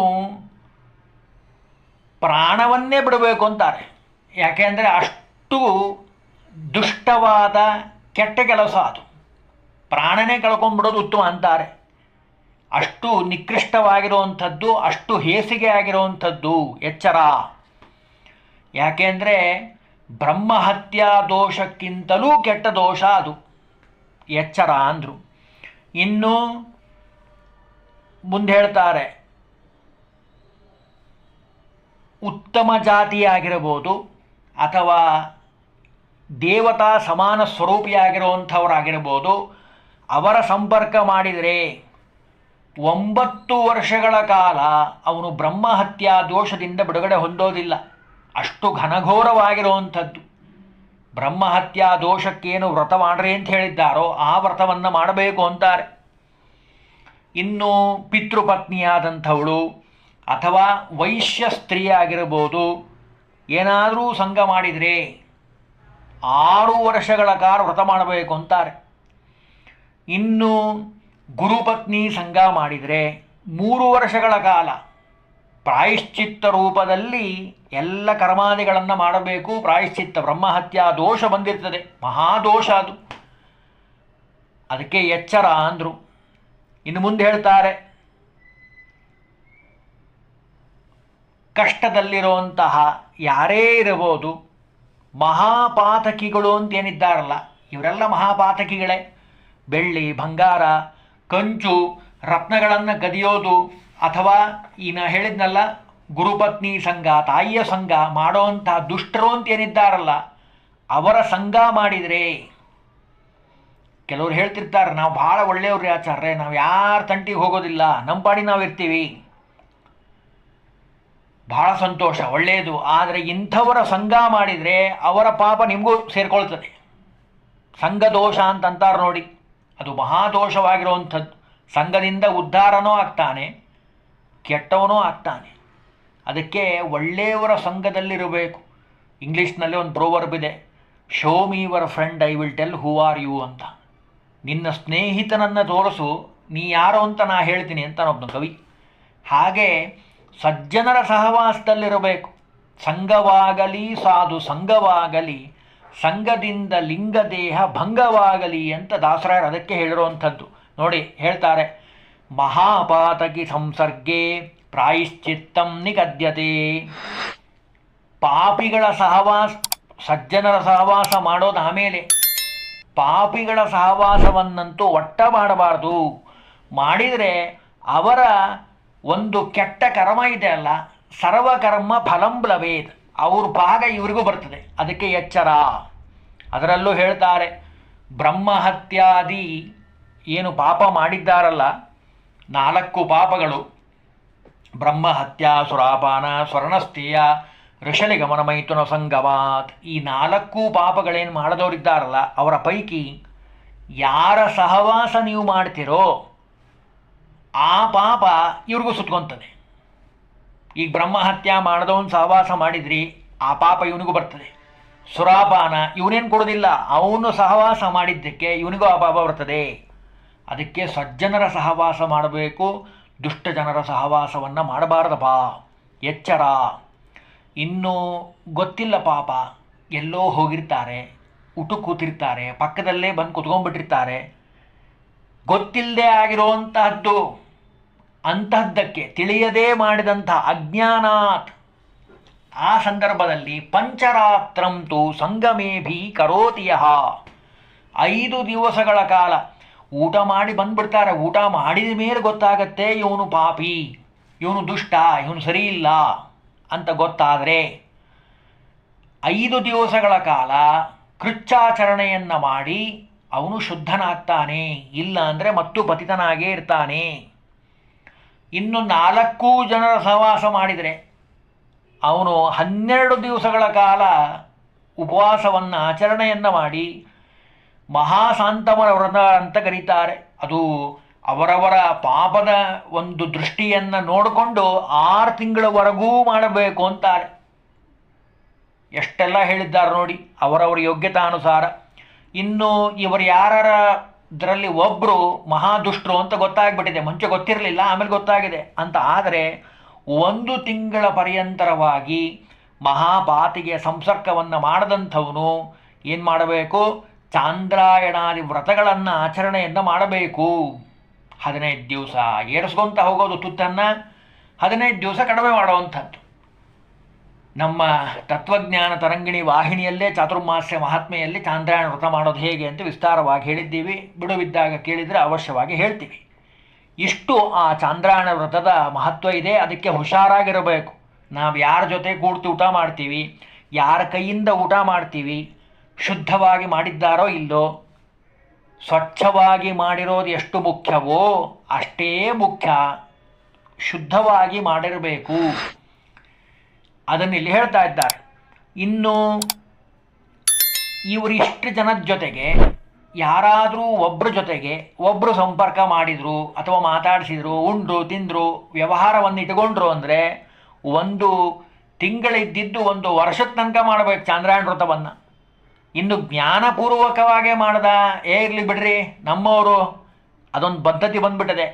ಪ್ರಾಣವನ್ನೇ ಬಿಡಬೇಕು ಅಂತಾರೆ. ಯಾಕೆಂದರೆ ಅಷ್ಟು ದುಷ್ಟವಾದ ಕೆಟ್ಟ ಕೆಲಸ ಅದು. ಪ್ರಾಣನೇ ಕಳ್ಕೊಂಡ್ಬಿಡೋದು ಉತ್ತಮ ಅಂತಾರೆ. ಅಷ್ಟು ನಿಕೃಷ್ಟವಾಗಿರುವಂಥದ್ದು, ಅಷ್ಟು ಹೇಸಿಗೆ ಆಗಿರುವಂಥದ್ದು. ಎಚ್ಚರ. ಯಾಕೆಂದರೆ ಬ್ರಹ್ಮಹತ್ಯಾ ದೋಷಕ್ಕಿಂತಲೂ ಕೆಟ್ಟ ದೋಷ ಅದು. ಎಚ್ಚರ ಅಂದರು. ಇನ್ನು ಮುಂದೆ ಹೇಳ್ತಾರೆ, ಉತ್ತಮ ಜಾತಿಯಾಗಿರಬಹುದು ಅಥವಾ ದೇವತಾ ಸಮಾನ ಸ್ವರೂಪಿಯಾಗಿರುವಂಥವರಾಗಿರ್ಬೋದು, ಅವರ ಸಂಪರ್ಕ ಮಾಡಿದರೆ 9 ವರ್ಷಗಳ ಕಾಲ ಅವನು ಬ್ರಹ್ಮಹತ್ಯಾ ದೋಷದಿಂದ ಬಿಡುಗಡೆ ಹೊಂದೋದಿಲ್ಲ. ಅಷ್ಟು ಘನಘೋರವಾಗಿರುವಂಥದ್ದು. ಬ್ರಹ್ಮಹತ್ಯಾ ದೋಷಕ್ಕೇನು ವ್ರತ ಮಾಡ್ರಿ ಅಂತ ಹೇಳಿದ್ದಾರೋ ಆ ವ್ರತವನ್ನು ಮಾಡಬೇಕು ಅಂತಾರೆ. ಇನ್ನು ಪಿತೃಪತ್ನಿಯಾದಂಥವಳು ಅಥವಾ ವೈಶ್ಯ ಸ್ತ್ರೀಯಾಗಿರ್ಬೋದು, ಏನಾದರೂ ಸಂಘ ಮಾಡಿದರೆ 6 ವರ್ಷಗಳ ಕಾಲ ವ್ರತ ಮಾಡಬೇಕು ಅಂತಾರೆ. ಇನ್ನು ಗುರುಪತ್ನಿ ಸಂಘ ಮಾಡಿದರೆ 3 ವರ್ಷಗಳ ಕಾಲ ಪ್ರಾಯಶ್ಚಿತ್ತ ರೂಪದಲ್ಲಿ ಎಲ್ಲ ಕರ್ಮಾದಿಗಳನ್ನು ಮಾಡಬೇಕು. ಪ್ರಾಯಶ್ಚಿತ್ತ, ಬ್ರಹ್ಮಹತ್ಯಾ ದೋಷ ಬಂದಿರ್ತದೆ, ಮಹಾದೋಷ ಅದು. ಅದಕ್ಕೆ ಎಚ್ಚರ ಅಂದರು. ಇನ್ನು ಮುಂದೆ ಹೇಳ್ತಾರೆ, ಕಷ್ಟದಲ್ಲಿರುವಂತಹ ಯಾರೇ ಇರಬಹುದು, ಮಹಾಪಾತಕಿಗಳು ಅಂತೇನಿದ್ದಾರಲ್ಲ ಇವರೆಲ್ಲ ಮಹಾಪಾತಕಿಗಳೇ. ಬೆಳ್ಳಿ, ಬಂಗಾರ, ಕಂಚು, ರತ್ನಗಳನ್ನು ಗದಿಯೋದು ಅಥವಾ ನಾ ಹೇಳಿದ್ನಲ್ಲ ಗುರುಪತ್ನಿ ಸಂಘ, ತಾಯಿಯ ಸಂಘ ಮಾಡೋವಂಥ ದುಷ್ಟರು ಅಂತೇನಿದ್ದಾರಲ್ಲ ಅವರ ಸಂಘ ಮಾಡಿದರೆ, ಕೆಲವ್ರು ಹೇಳ್ತಿರ್ತಾರೆ ನಾವು ಭಾಳ ಒಳ್ಳೆಯವ್ರಿ ಆಚಾರ್ಯ, ನಾವು ಯಾರ ತಂಟಿಗೆ ಹೋಗೋದಿಲ್ಲ, ನಮ್ಮ ಪಾಡಿ ನಾವು ಇರ್ತೀವಿ, ಭಾಳ ಸಂತೋಷ, ಒಳ್ಳೆಯದು. ಆದರೆ ಇಂಥವರ ಸಂಘ ಮಾಡಿದರೆ ಅವರ ಪಾಪ ನಿಮಗೂ ಸೇರ್ಕೊಳ್ತದೆ. ಸಂಘ ದೋಷ ಅಂತಂತಾರೆ ನೋಡಿ, ಅದು ಮಹಾದೋಷವಾಗಿರುವಂಥದ್ದು. ಸಂಘದಿಂದ ಉದ್ಧಾರನೂ ಆಗ್ತಾನೆ, ಕೆಟ್ಟವನೂ ಆಗ್ತಾನೆ. ಅದಕ್ಕೆ ಒಳ್ಳೆಯವರ ಸಂಘದಲ್ಲಿರಬೇಕು. ಇಂಗ್ಲೀಷ್ನಲ್ಲಿ ಒಂದು ಪ್ರೋವರ್ಬ್ ಇದೆ, show me your friend I will tell who are you ಅಂತ. ನಿನ್ನ ಸ್ನೇಹಿತನನ್ನು ತೋರಿಸು, ನೀ ಯಾರು ಅಂತ ನಾ ಹೇಳ್ತೀನಿ ಅಂತ ಒಬ್ಬನು ಕವಿ. ಹಾಗೆ ಸಜ್ಜನರ ಸಹವಾಸದಲ್ಲಿರಬೇಕು. ಸಂಘವಾಗಲಿ ಸಾಧು ಸಂಘವಾಗಲಿ, ಸಂಘದಿಂದ ಲಿಂಗದೇಹ ಭಂಗವಾಗಲಿ ಅಂತ ದಾಸರಾಯರು ಅದಕ್ಕೆ ಹೇಳಿರುವಂಥದ್ದು. ನೋಡಿ ಹೇಳ್ತಾರೆ, ಮಹಾಪಾತಕಿ ಸಂಸರ್ಗೆ ಪ್ರಾಯಶ್ಚಿತ್ತಂ ನಿಗದ್ಯತೆ. ಪಾಪಿಗಳ ಸಹವಾಸ, ಸಜ್ಜನರ ಸಹವಾಸ ಮಾಡೋದು ಆಮೇಲೆ, ಪಾಪಿಗಳ ಸಹವಾಸವನ್ನಂತೂ ಒಟ್ಟ ಮಾಡಬಾರ್ದು. ಮಾಡಿದರೆ ಅವರ ಒಂದು ಕೆಟ್ಟ ಕರ್ಮ ಇದೆ ಅಲ್ಲ, ಸರ್ವಕರ್ಮ ಫಲಂ ಲಭೇತ್, ಅವ್ರ ಭಾಗ ಇವರಿಗೂ ಬರ್ತದೆ. ಅದಕ್ಕೆ ಎಚ್ಚರ. ಅದರಲ್ಲೂ ಹೇಳ್ತಾರೆ, ಬ್ರಹ್ಮಹತ್ಯಾದಿ ಏನು ಪಾಪ ಮಾಡಿದ್ದಾರಲ್ಲ 4 ಪಾಪಗಳು, ಬ್ರಹ್ಮಹತ್ಯಾ, ಸುರಾಪಾನ, ಸ್ವರ್ಣಸ್ಥೇಯ, ಋಷಲಿಗಮನ, ಮೈಥುನ ಸಂಗಮಾತ್, ಈ 4 ಪಾಪಗಳೇನು ಮಾಡಿದವರಿದ್ದಾರಲ್ಲ ಅವರ ಪೈಕಿ ಯಾರ ಸಹವಾಸ ನೀವು ಮಾಡ್ತೀರೋ ಆ ಪಾಪ ಇವ್ರಿಗೂ ಸುತ್ಕೊತದೆ. ಈಗ ಬ್ರಹ್ಮಹತ್ಯಾ ಮಾಡಿದವನು ಸಹವಾಸ ಮಾಡಿದ್ರಿ, ಆ ಪಾಪ ಇವನಿಗೂ ಬರ್ತದೆ. ಸುರಾಪಾನ ಇವನೇನು ಕೊಡೋದಿಲ್ಲ, ಅವನು ಸಹವಾಸ ಮಾಡಿದ್ದಕ್ಕೆ ಇವನಿಗೂ ಆ ಪಾಪ ಬರ್ತದೆ. ಅದಕ್ಕೆ ಸಜ್ಜನರ ಸಹವಾಸ ಮಾಡಬೇಕು, ದುಷ್ಟ ಜನರ ಸಹವಾಸವನ್ನು ಮಾಡಬಾರ್ದಪ್ಪ, ಎಚ್ಚರ. ಇನ್ನೂ ಗೊತ್ತಿಲ್ಲ ಪಾಪ, ಎಲ್ಲೋ ಹೋಗಿರ್ತಾರೆ, ಊಟಕ್ಕೆ ಕೂತಿರ್ತಾರೆ, ಪಕ್ಕದಲ್ಲೇ ಬಂದು ಕುತ್ಕೊಂಡ್ಬಿಟ್ಟಿರ್ತಾರೆ, ಗೊತ್ತಿಲ್ಲದೆ ಆಗಿರುವಂತಹದ್ದು, ಅಂತಹದ್ದಕ್ಕೆ ತಿಳಿಯದೇ ಮಾಡಿದಂಥ ಅಜ್ಞಾನಾತ್. ಆ ಸಂದರ್ಭದಲ್ಲಿ ಪಂಚರಾತ್ರಂತು ಸಂಗಮೇಭಿ ಕರೋತಿಯಃ, 5 ದಿವಸಗಳ ಕಾಲ ಊಟ ಮಾಡಿ ಬಂದ್ಬಿಡ್ತಾರೆ. ಊಟ ಮಾಡಿದ ಮೇಲೆ ಗೊತ್ತಾಗತ್ತೆ ಇವನು ಪಾಪಿ, ಇವನು ದುಷ್ಟ, ಇವನು ಸರಿ ಇಲ್ಲ ಅಂತ ಗೊತ್ತಾದರೆ 5 ದಿವಸಗಳ ಕಾಲ ಕೃಚ್ಚಾಚರಣೆಯನ್ನು ಮಾಡಿ ಅವನು ಶುದ್ಧನಾಗ್ತಾನೆ. ಇಲ್ಲ ಅಂದರೆ ಮತ್ತು ಪತಿತನಾಗೇ ಇರ್ತಾನೆ. ಇನ್ನು 4 ಜನರ ಸಹವಾಸ ಮಾಡಿದರೆ ಅವನು 12 ದಿವಸಗಳ ಕಾಲ ಉಪವಾಸವನ್ನು ಆಚರಣೆಯನ್ನು ಮಾಡಿ ಮಹಾಸಾಂತಮರ ವ್ರತ ಅಂತ ಕರೀತಾರೆ. ಅದು ಅವರವರ ಪಾಪದ ಒಂದು ದೃಷ್ಟಿಯನ್ನು ನೋಡಿಕೊಂಡು 6 ತಿಂಗಳವರೆಗೂ ಮಾಡಬೇಕು ಅಂತಾರೆ. ಎಷ್ಟೆಲ್ಲ ಹೇಳಿದ್ದಾರೆ ನೋಡಿ, ಅವರವರ ಯೋಗ್ಯತಾನುಸಾರ. ಇನ್ನು ಇವರು ಯಾರದರಲ್ಲಿ ಒಬ್ಬರು ಮಹಾದುಷ್ಟರು ಅಂತ ಗೊತ್ತಾಗ್ಬಿಟ್ಟಿದೆ, ಮುಂಚೆ ಗೊತ್ತಿರಲಿಲ್ಲ, ಆಮೇಲೆ ಗೊತ್ತಾಗಿದೆ ಅಂತ. ಆದರೆ 1 ತಿಂಗಳ ಪರ್ಯಂತರವಾಗಿ ಮಹಾಪಾತಿಗೆ ಸಂಸರ್ಗವನ್ನು ಮಾಡದಂಥವನು ಏನು ಮಾಡಬೇಕು? ಚಾಂದ್ರಾಯಣಾದಿ ವ್ರತಗಳನ್ನು ಆಚರಣೆಯನ್ನು ಮಾಡಬೇಕು. 15 ದಿವಸ ಏರಿಸ್ಕೊಂತ ಹೋಗೋದು ತುತ್ತನ್ನು, 15 ದಿವಸ ಕಡಿಮೆ ಮಾಡುವಂಥದ್ದು. ನಮ್ಮ ತತ್ವಜ್ಞಾನ ತರಂಗಿಣಿ ವಾಹಿನಿಯಲ್ಲೇ ಚಾತುರ್ಮಾಸ್ಯ ಮಹಾತ್ಮೆಯಲ್ಲಿ ಚಾಂದ್ರಾಯಣ ವ್ರತ ಮಾಡೋದು ಹೇಗೆ ಅಂತ ವಿಸ್ತಾರವಾಗಿ ಹೇಳಿದ್ದೀವಿ. ಬಿಡುವಿದ್ದಾಗ ಕೇಳಿದರೆ ಅವಶ್ಯವಾಗಿ ಹೇಳ್ತೀವಿ. ಇಷ್ಟು ಆ ಚಾಂದ್ರಾಯಣ ವ್ರತದ ಮಹತ್ವ ಇದೆ. ಅದಕ್ಕೆ ಹುಷಾರಾಗಿರಬೇಕು. ನಾವು ಯಾರ ಜೊತೆ ಕೂಡ್ತು ಊಟ ಮಾಡ್ತೀವಿ, ಯಾರ ಕೈಯಿಂದ ಊಟ ಮಾಡ್ತೀವಿ, ಶುದ್ಧವಾಗಿ ಮಾಡಿದ್ದಾರೋ ಇಲ್ಲೋ, ಸ್ವಚ್ಛವಾಗಿ ಮಾಡಿರೋದು ಎಷ್ಟು ಮುಖ್ಯವೋ ಅಷ್ಟೇ ಮುಖ್ಯ ಶುದ್ಧವಾಗಿ ಮಾಡಿರಬೇಕು. ಅದನ್ನಿಲ್ಲಿ ಹೇಳ್ತಾ ಇದ್ದಾರೆ. ಇನ್ನು ಇವರಿಷ್ಟು ಜನದ ಜೊತೆಗೆ ಯಾರಾದರೂ ಒಬ್ಬರ ಜೊತೆಗೆ ಒಬ್ಬರು ಸಂಪರ್ಕ ಮಾಡಿದರು ಅಥವಾ ಮಾತಾಡಿಸಿದ್ರು, ಉಂಡ್ರು ತಿಂದರು, ವ್ಯವಹಾರವನ್ನು ಇಟ್ಕೊಂಡ್ರು ಅಂದರೆ 1 ತಿಂಗಳಿದ್ದಿದ್ದು 1 ವರ್ಷದ ತನಕ ಮಾಡಬೇಕು ಚಾಂದ್ರಾಯಣ ವ್ರತವನ್ನು. ಇನ್ನು ಜ್ಞಾನಪೂರ್ವಕವಾಗೇ ಮಾಡ್ದ, ಇರಲಿ ಬಿಡ್ರಿ ನಮ್ಮವರು, ಅದೊಂದು ಪದ್ಧತಿ ಬಂದ್ಬಿಟ್ಟಿದೆ.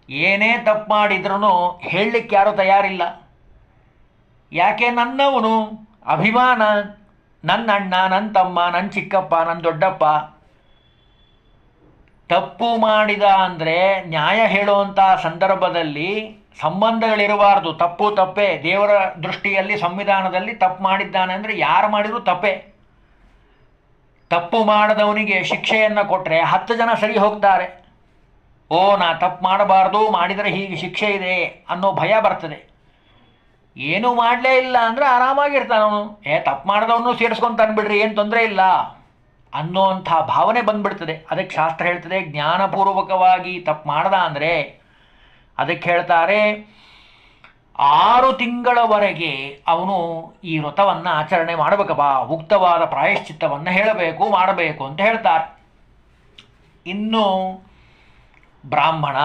ಏನೇ ತಪ್ಪು ಮಾಡಿದ್ರೂ ಹೇಳಲಿಕ್ಕೆ ಯಾರೂ ತಯಾರಿಲ್ಲ. ಯಾಕೆ? ನನ್ನವನು, ಅಭಿಮಾನ, ನನ್ನ ಅಣ್ಣ, ನನ್ನ ತಮ್ಮ, ನನ್ನ ಚಿಕ್ಕಪ್ಪ, ನನ್ನ ದೊಡ್ಡಪ್ಪ. ತಪ್ಪು ಮಾಡಿದ ಅಂದರೆ ನ್ಯಾಯ ಹೇಳುವಂಥ ಸಂದರ್ಭದಲ್ಲಿ ಸಂಬಂಧಗಳಿರಬಾರ್ದು. ತಪ್ಪು ತಪ್ಪೇ. ದೇವರ ದೃಷ್ಟಿಯಲ್ಲಿ ಸಂವಿಧಾನದಲ್ಲಿ ತಪ್ಪು ಮಾಡಿದ್ದಾನೆ ಅಂದರೆ ಯಾರು ಮಾಡಿದರೂ ತಪ್ಪೇ. ತಪ್ಪು ಮಾಡದವನಿಗೆ ಶಿಕ್ಷೆಯನ್ನು ಕೊಟ್ಟರೆ 10 ಜನ ಸರಿ ಹೋಗ್ತಾರೆ. ಓ, ನಾ ತಪ್ಪು ಮಾಡಬಾರ್ದು, ಮಾಡಿದರೆ ಹೀಗೆ ಶಿಕ್ಷೆ ಇದೆ ಅನ್ನೋ ಭಯ ಬರ್ತದೆ. ಏನೂ ಮಾಡಲೇ ಇಲ್ಲ ಅಂದರೆ ಆರಾಮಾಗಿರ್ತಾನವನು. ತಪ್ಪು ಮಾಡಿದವನು ಸೇರಿಸ್ಕೊತಾನೆ ಬಿಡ್ರಿ, ಏನು ತೊಂದರೆ ಇಲ್ಲ ಅನ್ನೋಂಥ ಭಾವನೆ ಬಂದ್ಬಿಡ್ತದೆ. ಅದಕ್ಕೆ ಶಾಸ್ತ್ರ ಹೇಳ್ತದೆ, ಜ್ಞಾನಪೂರ್ವಕವಾಗಿ ತಪ್ಪು ಮಾಡ್ದ ಅಂದರೆ ಅದಕ್ಕೆ ಹೇಳ್ತಾರೆ 6 ತಿಂಗಳವರೆಗೆ ಅವನು ಈ ವ್ರತವನ್ನು ಆಚರಣೆ ಮಾಡಬೇಕಪ್ಪ. ಉಕ್ತವಾದ ಪ್ರಾಯಶ್ಚಿತ್ತವನ್ನು ಹೇಳಬೇಕು, ಮಾಡಬೇಕು ಅಂತ ಹೇಳ್ತಾರೆ. ಇನ್ನು ಬ್ರಾಹ್ಮಣ,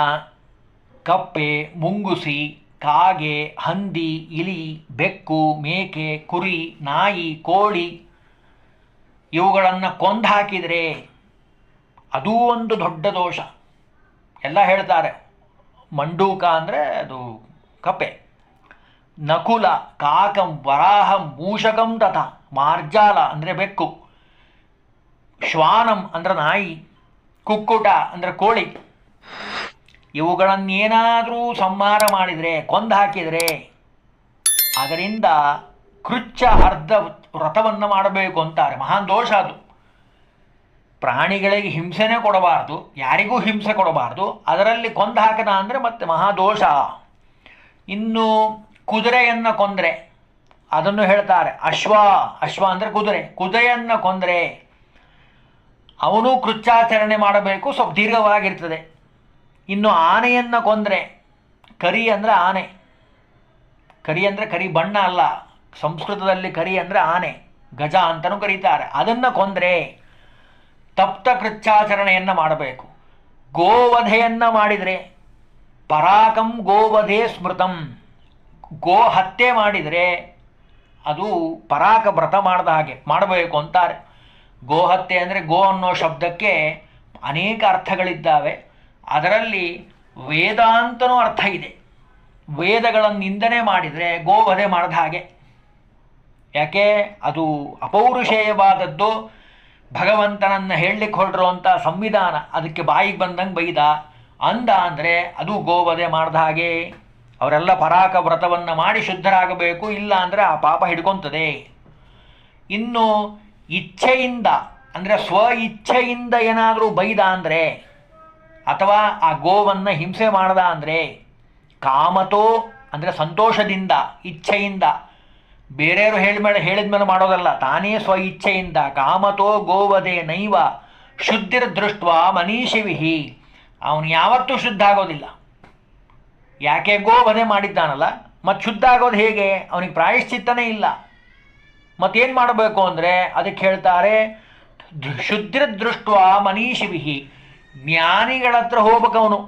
ಕಪ್ಪೆ, ಮುಂಗುಸಿ, ಕಾಗೆ, ಹಂದಿ, ಇಲಿ, ಬೆಕ್ಕು, ಮೇಕೆ, ಕುರಿ, ನಾಯಿ, ಕೋಳಿ ಇವುಗಳನ್ನು ಕೊಂದು ಹಾಕಿದರೆ ಅದೂ ಒಂದು ದೊಡ್ಡ ದೋಷ. ಎಲ್ಲ ಹೇಳ್ತಾರೆ. ಮಂಡೂಕ ಅಂದರೆ ಅದು ಕಪ್ಪೆ, ನಕುಲ, ಕಾಕಂ, ವರಾಹಂ, ಮೂಷಕಂ ತಥಾ, ಮಾರ್ಜಾಲ ಅಂದರೆ ಬೆಕ್ಕು, ಶ್ವಾನಂ ಅಂದರೆ ನಾಯಿ, ಕುಕ್ಕುಟ ಅಂದರೆ ಕೋಳಿ. ಇವುಗಳನ್ನೇನಾದರೂ ಸಂಹಾರ ಮಾಡಿದರೆ, ಕೊಂದು ಹಾಕಿದರೆ ಅದರಿಂದ ಕೃಚ್ಛ ಅರ್ಧ ವ್ರತವನ್ನು ಮಾಡಬೇಕು ಅಂತಾರೆ. ಮಹಾನ್ ದೋಷ ಅದು. ಪ್ರಾಣಿಗಳಿಗೆ ಹಿಂಸೆನೇ ಕೊಡಬಾರ್ದು, ಯಾರಿಗೂ ಹಿಂಸೆ ಕೊಡಬಾರ್ದು. ಅದರಲ್ಲಿ ಕೊಂದು ಹಾಕದ ಅಂದರೆ ಮತ್ತೆ ಮಹಾದೋಷ. ಇನ್ನು ಕುದುರೆಯನ್ನು ಕೊಂದರೆ ಅದನ್ನು ಹೇಳ್ತಾರೆ. ಅಶ್ವ ಅಂದರೆ ಕುದುರೆಯನ್ನು ಕೊಂದರೆ ಅವನು ಕೃಚ್ಚಾಚರಣೆ ಮಾಡಬೇಕು, ಸ್ವಲ್ಪ ದೀರ್ಘವಾಗಿರ್ತದೆ. ಇನ್ನು ಆನೆಯನ್ನು ಕೊಂದರೆ, ಕರಿ ಅಂದರೆ ಆನೆ, ಕರಿ ಅಂದರೆ ಕರಿ ಬಣ್ಣ ಅಲ್ಲ, ಸಂಸ್ಕೃತದಲ್ಲಿ ಕರಿ ಅಂದರೆ ಆನೆ, ಗಜ ಅಂತಲೂ ಕರೀತಾರೆ. ಅದನ್ನು ಕೊಂದರೆ ತಪ್ತ ಕೃಚ್ಚಾಚರಣೆಯನ್ನು ಮಾಡಬೇಕು. ಗೋವಧೆಯನ್ನು ಮಾಡಿದರೆ, ಪರಾಕಂ ಗೋವಧೆ ಸ್ಮೃತಂ, ಗೋ ಹತ್ಯೆ ಮಾಡಿದರೆ ಅದು ಪರಾಕ ವ್ರತ ಮಾಡಿದ ಹಾಗೆ ಮಾಡಬೇಕು ಅಂತಾರೆ. ಗೋಹತ್ಯೆ ಅಂದರೆ ಗೋ ಅನ್ನೋ ಶಬ್ದಕ್ಕೆ ಅನೇಕ ಅರ್ಥಗಳಿದ್ದಾವೆ. ಅದರಲ್ಲಿ ವೇದಾಂತನೂ ಅರ್ಥ ಇದೆ. ವೇದಗಳನ್ನು ನಿಂದನೆ ಮಾಡಿದರೆ ಗೋವಧೆ ಮಾಡಿದ ಹಾಗೆ. ಯಾಕೆ? ಅದು ಅಪೌರುಷೇಯವಾದದ್ದು. ಭಗವಂತನನ್ನು ಹೇಳಲಿಕ್ಕೆ ಹೊರಟಿರುವಂಥ ಸಂವಿಧಾನ, ಅದಕ್ಕೆ ಬಾಯಿಗೆ ಬಂದಂಗೆ ಬೈದ ಅಂದ ಅಂದರೆ ಅದು ಗೋವಧೆ ಮಾಡಿದ ಹಾಗೆ. ಅವರೆಲ್ಲ ಪರಾಕ ವ್ರತವನ್ನು ಮಾಡಿ ಶುದ್ಧರಾಗಬೇಕು, ಇಲ್ಲ ಅಂದರೆ ಆ ಪಾಪ ಹಿಡ್ಕೊತದೆ. ಇನ್ನು ಇಚ್ಛೆಯಿಂದ ಅಂದರೆ ಸ್ವ ಇಚ್ಛೆಯಿಂದ ಏನಾದರೂ ಬೈದ ಅಂದರೆ ಅಥವಾ ಆ ಗೋವನ್ನು ಹಿಂಸೆ ಮಾಡ್ದ ಅಂದರೆ ಕಾಮತೋ ಅಂದರೆ ಸಂತೋಷದಿಂದ, ಇಚ್ಛೆಯಿಂದ, ಬೇರೆಯವರು ಹೇಳಿದ ಮೇಲೆ ಮಾಡೋದಲ್ಲ, ತಾನೇ ಸ್ವ ಇಚ್ಛೆಯಿಂದ. ಕಾಮತೋ ಗೋವಧೆ ನೈವ ಶುದ್ಧಿರ್ದೃಷ್ಟ ಮನೀಷಿವಿಹಿ. ಅವನು ಯಾವತ್ತೂ ಶುದ್ಧ ಆಗೋದಿಲ್ಲ. ಯಾಕೆ? ಗೋವಧೆ ಮಾಡಿದ್ದಾನಲ್ಲ. ಮತ್ತು ಶುದ್ಧ ಆಗೋದು ಹೇಗೆ? ಅವನಿಗೆ ಪ್ರಾಯಶ್ಚಿತ್ತನೇ ಇಲ್ಲ. ಮತ್ತೇನು ಮಾಡಬೇಕು ಅಂದರೆ ಅದಕ್ಕೆ ಹೇಳ್ತಾರೆ ಶುದ್ಧಿರ್ದೃಷ್ಟ ಮನೀಷಿವಿಹಿ. ಜ್ಞಾನಿಗಳ ಹತ್ರ ಹೋಗ್ಬೇಕವನು,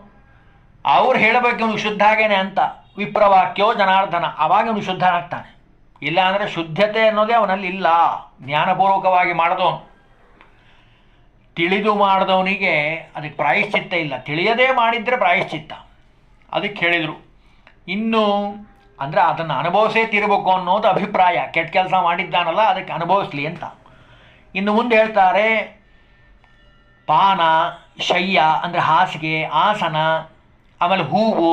ಅವ್ರು ಹೇಳಬೇಕು ಇವನು ಶುದ್ಧ ಆಗೇನೆ ಅಂತ. ವಿಪ್ರವಾಕ್ಯೋ ಜನಾರ್ದನ, ಆವಾಗ ಅವನು ಶುದ್ಧನಾಗ್ತಾನೆ. ಇಲ್ಲ ಅಂದರೆ ಶುದ್ಧತೆ ಅನ್ನೋದೇ ಅವನಲ್ಲಿ ಇಲ್ಲ. ಜ್ಞಾನಪೂರ್ವಕವಾಗಿ ಮಾಡಿದವನು, ತಿಳಿದು ಮಾಡಿದವನಿಗೆ ಅದಕ್ಕೆ ಪ್ರಾಯಶ್ಚಿತ್ತ ಇಲ್ಲ. ತಿಳಿಯದೇ ಮಾಡಿದರೆ ಪ್ರಾಯಶ್ಚಿತ್ತ. ಅದಕ್ಕೆ ಹೇಳಿದರು. ಇನ್ನು ಅಂದರೆ ಅದನ್ನು ಅನುಭವಿಸೇ ತೀರಬೇಕು ಅನ್ನೋದು ಅಭಿಪ್ರಾಯ. ಕೆಟ್ಟ ಕೆಲಸ ಮಾಡಿದ್ದಾನಲ್ಲ ಅದಕ್ಕೆ ಅನುಭವಿಸ್ಲಿ ಅಂತ. ಇನ್ನು ಮುಂದೆ ಹೇಳ್ತಾರೆ ಪಾನ, ಶಯ್ಯ ಅಂದರೆ ಹಾಸಿಗೆ, ಆಸನ, ಆಮೇಲೆ ಹೂವು,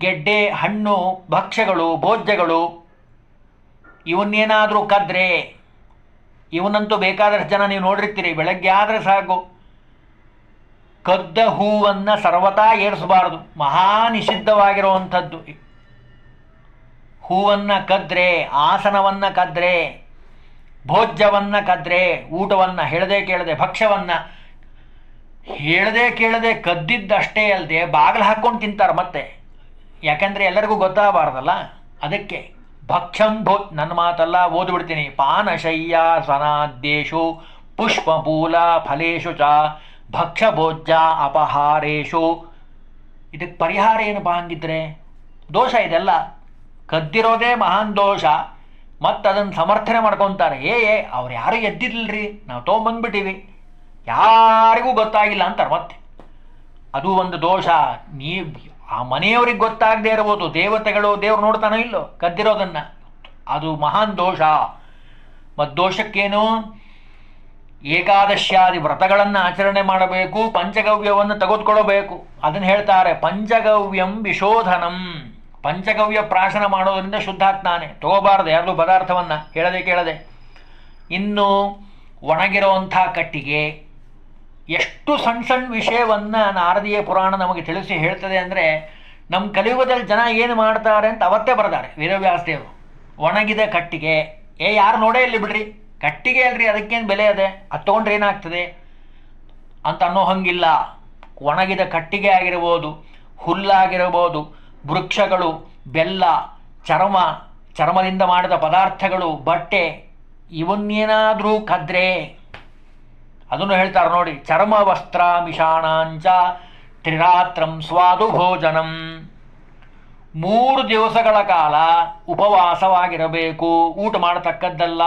ಗೆಡ್ಡೆ, ಹಣ್ಣು, ಭಕ್ಷ್ಯಗಳು, ಭೋಜ್ಯಗಳು, ಇವನ್ನೇನಾದರೂ ಕದ್ರೆ, ಇವನಂತೂ ಬೇಕಾದಷ್ಟು ಜನ ನೀವು ನೋಡಿರ್ತೀರಿ, ಬೆಳಗ್ಗೆ ಆದರೆ ಸಾಕು ಕದ್ದ ಹೂವನ್ನು ಸರ್ವತಾ ಏರಿಸಬಾರದು. ಮಹಾ ನಿಷಿದ್ಧವಾಗಿರುವಂಥದ್ದು. ಹೂವನ್ನು ಕದ್ರೆ, ಆಸನವನ್ನು ಕದ್ರೆ, ಭೋಜ್ಯವನ್ನು ಕದ್ರೆ, ಊಟವನ್ನು ಹೇಳದೆ ಕೇಳದೆ, ಭಕ್ಷ್ಯವನ್ನು ಹೇಳದೆ ಕೇಳದೆ ಕದ್ದಿದ್ದಷ್ಟೇ ಅಲ್ಲದೆ ಬಾಗಿಲು ಹಾಕ್ಕೊಂಡು ತಿಂತಾರೆ ಮತ್ತೆ. ಯಾಕಂದರೆ ಎಲ್ಲರಿಗೂ ಗೊತ್ತಾಗಬಾರ್ದಲ್ಲ. ಅದಕ್ಕೆ ಭಕ್ಷಂ ನನ್ನ ಮಾತಲ್ಲ, ಓದ್ಬಿಡ್ತೀನಿ. ಪಾನಶಯ್ಯಾಸನಾದ್ಯೇಷು ಪುಷ್ಪಮೂಲ ಫಲೇಶು ಚ ಭಕ್ಷಭೋಜ್ಯ ಅಪಹಾರೇಶು. ಇದಕ್ಕೆ ಪರಿಹಾರ ಏನಪ್ಪ ಹಂಗಿದ್ರೆ? ದೋಷ ಇದೆಲ್ಲ, ಕದ್ದಿರೋದೇ ಮಹಾನ್ ದೋಷ. ಮತ್ತು ಅದನ್ನು ಸಮರ್ಥನೆ ಮಾಡ್ಕೊತಾರೆ. ಅವ್ರು ಯಾರೂ ಎದ್ದಿರ್ಲಿಲ್ರಿ, ನಾವು ತೊಗೊಂಬಂದ್ಬಿಟ್ಟಿವಿ, ಯಾರಿಗೂ ಗೊತ್ತಾಗಿಲ್ಲ ಅಂತಾರೆ ಮತ್ತೆ. ಅದು ಒಂದು ದೋಷ. ಆ ಮನೆಯವ್ರಿಗೆ ಗೊತ್ತಾಗದೇ ಇರ್ಬೋದು, ದೇವತೆಗಳು ದೇವ್ರು ನೋಡ್ತಾನೋ ಇಲ್ಲೋ ಕದ್ದಿರೋದನ್ನು, ಅದು ಮಹಾನ್ ದೋಷ. ಮತ್ತು ದೋಷಕ್ಕೇನು? ಏಕಾದಶ್ಯಾದಿ ವ್ರತಗಳನ್ನು ಆಚರಣೆ ಮಾಡಬೇಕು, ಪಂಚಗವ್ಯವನ್ನು ತೆಗೆದುಕೊಳ್ಳಬೇಕು. ಅದನ್ನು ಹೇಳ್ತಾರೆ ಪಂಚಗವ್ಯಂ ವಿಶೋಧನಂ. ಪಂಚಗವ್ಯ ಪ್ರಾಶನ ಮಾಡೋದರಿಂದ ಶುದ್ಧ ಆಗ್ತಾನೆ. ತಗೋಬಾರ್ದು ಯಾರ್ದು ಪದಾರ್ಥವನ್ನು ಹೇಳದೆ ಕೇಳದೆ. ಇನ್ನು ಒಣಗಿರೋವಂಥ ಕಟ್ಟಿಗೆ, ಎಷ್ಟು ಸಣ್ಣ ಸಣ್ಣ ವಿಷಯವನ್ನು ನಾರದೀಯ ಪುರಾಣ ನಮಗೆ ತಿಳಿಸಿ ಹೇಳ್ತದೆ ಅಂದರೆ, ನಮ್ಮ ಕಲಿಯುಗದಲ್ಲಿ ಜನ ಏನು ಮಾಡ್ತಾರೆ ಅಂತ ಅವತ್ತೇ ಬರ್ತಾರೆ ವೇದವ್ಯಾಸದೇವರು. ಒಣಗಿದ ಕಟ್ಟಿಗೆ, ಯಾರು ನೋಡೇ ಇಲ್ಲಿ ಬಿಡ್ರಿ, ಕಟ್ಟಿಗೆ ಅಲ್ರಿ, ಅದಕ್ಕೇನು ಬೆಲೆ ಅದೇ, ಅದು ತೊಗೊಂಡ್ರೆ ಏನಾಗ್ತದೆ ಅಂತ ಅನ್ನೋ ಹಂಗಿಲ್ಲ. ಒಣಗಿದ ಕಟ್ಟಿಗೆ ಆಗಿರ್ಬೋದು, ಹುಲ್ಲಾಗಿರ್ಬೋದು, ವೃಕ್ಷಗಳು, ಬೆಲ್ಲ, ಚರ್ಮದಿಂದ ಮಾಡಿದ ಪದಾರ್ಥಗಳು, ಬಟ್ಟೆ, ಇವನ್ನೇನಾದರೂ ಕದ್ರೆ ಅದನ್ನು ಹೇಳ್ತಾರೆ ನೋಡಿ. ಚರ್ಮ ವಸ್ತ್ರ ಮಿಷಾಣಾಂಚ ತ್ರಿರಾತ್ರಂ ಸ್ವಾದು ಭೋಜನಂ. 3 ದಿವಸಗಳ ಕಾಲ ಉಪವಾಸವಾಗಿರಬೇಕು, ಊಟ ಮಾಡತಕ್ಕದ್ದಲ್ಲ.